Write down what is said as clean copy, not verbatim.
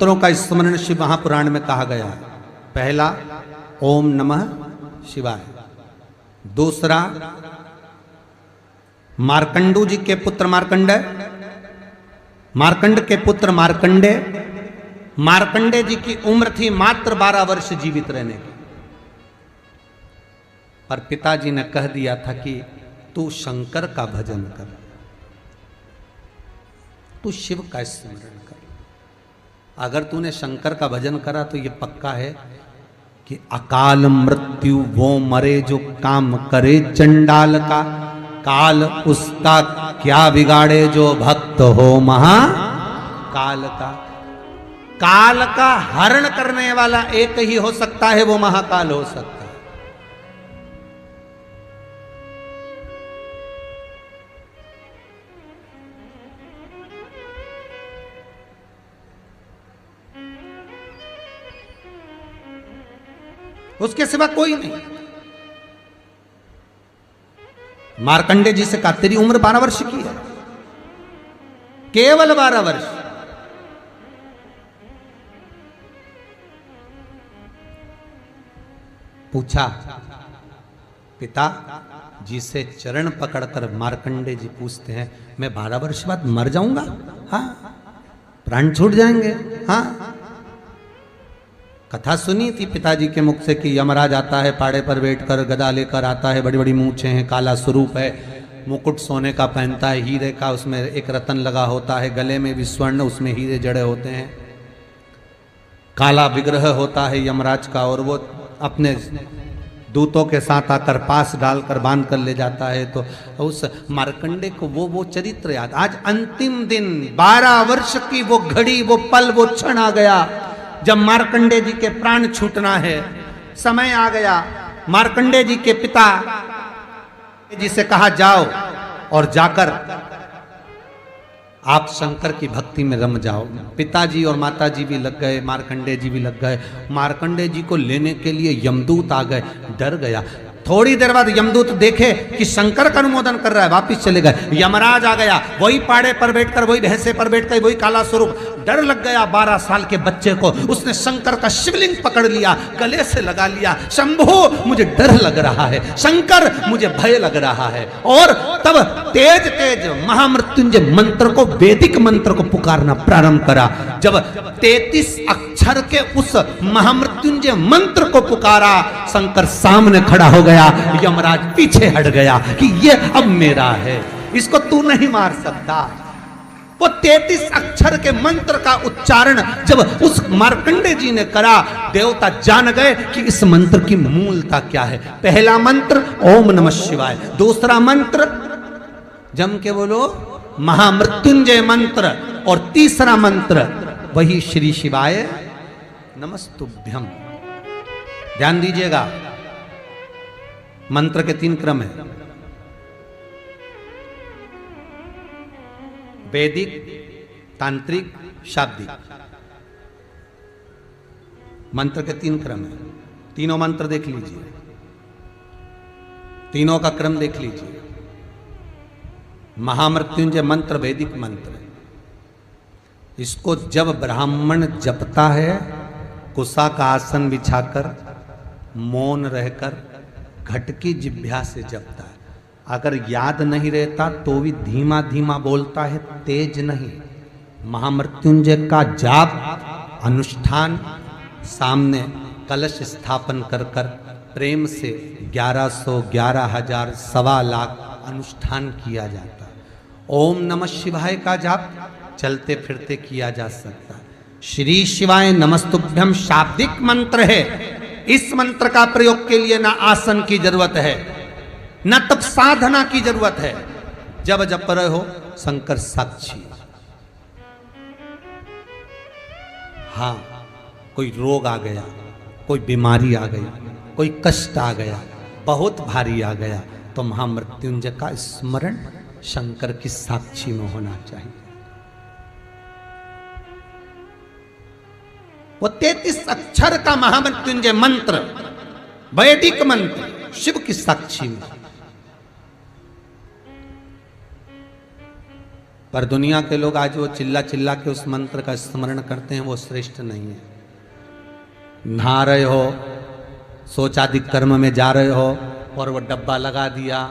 मंत्रों का स्मरण शिव महापुराण में कहा गया है। पहला ओम नमः शिवाय, दूसरा मार्कंडू जी के पुत्र मार्कंडेय, मार्कंड के पुत्र मार्कंडेय, मार्कंडेय जी की उम्र थी मात्र 12 वर्ष जीवित रहने की, पर पिताजी ने कह दिया था कि तू शंकर का भजन कर, तू शिव का स्मरण कर। अगर तूने शंकर का भजन करा तो यह पक्का है कि अकाल मृत्यु वो मरे जो काम करे चंडाल का, काल उसका क्या बिगाड़े जो भक्त हो महाकाल का। काल का हरण करने वाला एक ही हो सकता है, वो महाकाल हो सकता है। उसके सिवा कोई नहीं। मार्कंडेय जी से कहा तेरी उम्र 12 वर्ष की है, केवल 12 वर्ष। पूछा पिता जी से चरण पकड़कर मार्कंडेय जी पूछते हैं मैं 12 वर्ष बाद मर जाऊंगा? हाँ, प्राण छूट जाएंगे। हाँ, कथा सुनी थी पिताजी के मुख से कि यमराज आता है, पाड़े पर बैठकर गदा लेकर आता है, बड़ी बड़ी मूंछें हैं, काला स्वरूप है, मुकुट सोने का पहनता है, हीरे का उसमें एक रतन लगा होता है, गले में भी स्वर्ण, उसमें हीरे जड़े होते हैं, काला विग्रह होता है यमराज का, और वो अपने दूतों के साथ आकर पास डालकर बांध कर ले जाता है। तो उस मार्कंडेय को वो चरित्र याद। आज अंतिम दिन 12 वर्ष की वो घड़ी, वो पल, वो क्षण आ गया जब मार्कंडेय जी के प्राण छूटना है। समय आ गया। मार्कंडेय जी के पिता जी से कहा जाओ और जाकर आप शंकर की भक्ति में रम जाओ। पिताजी और माताजी भी लग गए, मार्कंडेय जी भी लग गए। मार्कंडेय जी को लेने के लिए यमदूत आ गए, डर गया। थोड़ी देर बाद यमदूत देखे कि शंकर का अनुमोदन कर रहा है, वापिस चले गए। यमराज आ गया, वही पाड़े पर बैठकर, वही भैंसे पर बैठकर, वही काला स्वरूप। डर लग गया 12 साल के बच्चे को। उसने शंकर का शिवलिंग पकड़ लिया, गले से लगा लिया। शंभो मुझे डर लग रहा है, शंकर मुझे भय लग रहा है। और तब तेज तेज महामृत्युंजय मंत्र को, वैदिक मंत्र को पुकारना प्रारंभ करा। जब 33 अक्षर के उस महामृत्युंजय मंत्र को पुकारा, शंकर सामने खड़ा हो गया। यमराज पीछे हट गया कि ये अब मेरा है, इसको तू नहीं मार सकता। वो 33 अक्षर के मंत्र का उच्चारण जब उस मार्कंडेय जी ने करा, देवता जान गए कि इस मंत्र की मूलता क्या है। पहला मंत्र ओम नमः शिवाय, दूसरा मंत्र जम के बोलो महामृत्युंजय मंत्र, और तीसरा मंत्र वही श्री शिवाय नमस्तुभ्यम। ध्यान दीजिएगा, मंत्र के 3 क्रम है, वैदिक, तांत्रिक, शाब्दिक। मंत्र के 3 क्रम है। तीनों मंत्र देख लीजिए, तीनों का क्रम देख लीजिए। महामृत्युंजय मंत्र वैदिक मंत्र, इसको जब ब्राह्मण जपता है, कुसा का आसन बिछाकर, मौन रहकर, घट की जिह्वा से जपता है। अगर याद नहीं रहता तो भी धीमा धीमा बोलता है, तेज नहीं। महामृत्युंजय का जाप, अनुष्ठान, सामने कलश स्थापन कर कर प्रेम से 1100, 11,000, 1.25 लाख अनुष्ठान किया जाता है। ओम नमः शिवाय का जाप चलते फिरते किया जा सकता है। श्री शिवाय नमस्तुभ्यम शाब्दिक मंत्र है। इस मंत्र का प्रयोग के लिए ना आसन की जरूरत है, न तब साधना की जरूरत है। जब जप रहे हो शंकर साक्षी। हाँ, कोई रोग आ गया, कोई बीमारी आ गई, कोई कष्ट आ गया, बहुत भारी आ गया, तो महामृत्युंजय का स्मरण शंकर की साक्षी में होना चाहिए। वो 33 अक्षर का महामृत्युंजय मंत्र, वैदिक मंत्र, शिव की साक्षी में। पर दुनिया के लोग आज वो चिल्ला चिल्ला के उस मंत्र का स्मरण करते हैं, वो श्रेष्ठ नहीं है। नहा रहे हो, शौचादिक कर्म में जा रहे हो और वो डब्बा लगा दिया,